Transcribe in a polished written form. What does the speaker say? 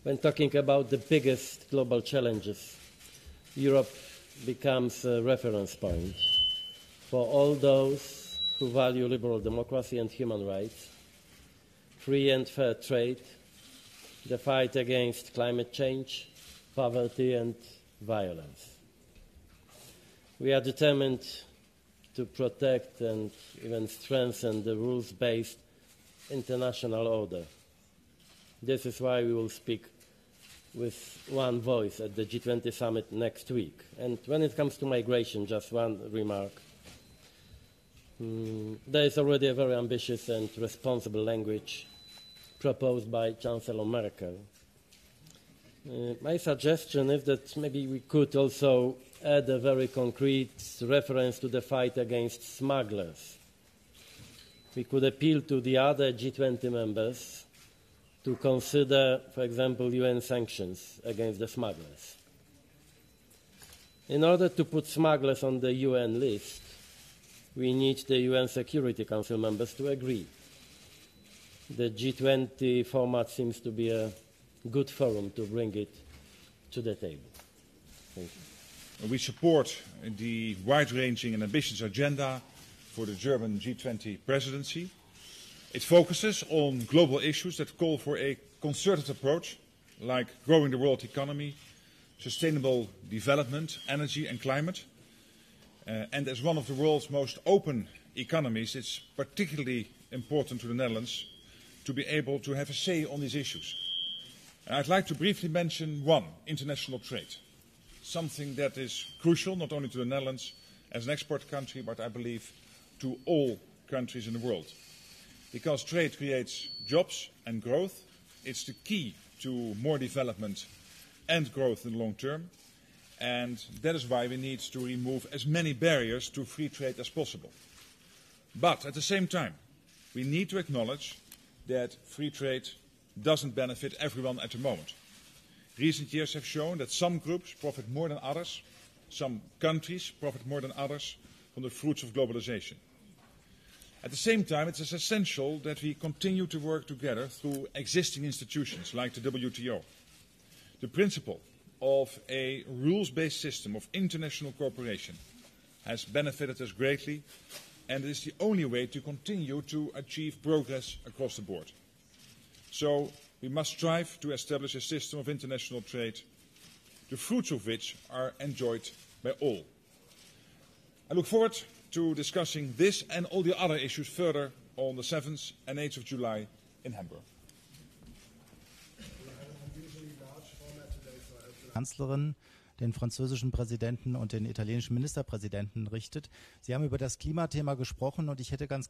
When talking about the biggest global challenges, Europe becomes a reference point for all those who value liberal democracy and human rights, free and fair trade, the fight against climate change, poverty and violence. We are determined to protect and even strengthen the rules-based international order. This is why we will speak with one voice at the G20 summit next week. And when it comes to migration, just one remark. There is already a very ambitious and responsible language proposed by Chancellor Merkel. My suggestion is that maybe we could also add a very concrete reference to the fight against smugglers. We could appeal to the other G20 members to consider, for example, UN sanctions against the smugglers. In order to put smugglers on the UN list, we need the UN Security Council members to agree. The G20 format seems to be a good forum to bring it to the table. Thank you. We support the wide-ranging and ambitious agenda for the German G20 presidency. It focuses on global issues that call for a concerted approach, like growing the world economy, sustainable development, energy and climate. And as one of the world's most open economies, it's particularly important to the Netherlands to be able to have a say on these issues. And I'd like to briefly mention one, international trade. Something that is crucial not only to the Netherlands as an export country, but I believe to all countries in the world. Because trade creates jobs and growth, it's the key to more development and growth in the long term. And that is why we need to remove as many barriers to free trade as possible. But at the same time, we need to acknowledge that free trade doesn't benefit everyone at the moment. Recent years have shown that some groups profit more than others, some countries profit more than others from the fruits of globalization. At the same time, it is essential that we continue to work together through existing institutions like the WTO. The principle of a rules-based system of international cooperation has benefited us greatly, and it is the only way to continue to achieve progress across the board. So we must strive to establish a system of international trade, the fruits of which are enjoyed by all. I look forward to discussing this and all the other issues further on the 7th and 8th of July in Hamburg. Kanzlerin, den französischen Präsidenten und den italienischen Ministerpräsidenten richtet. Sie haben über das Klimathema gesprochen und ich hätte ganz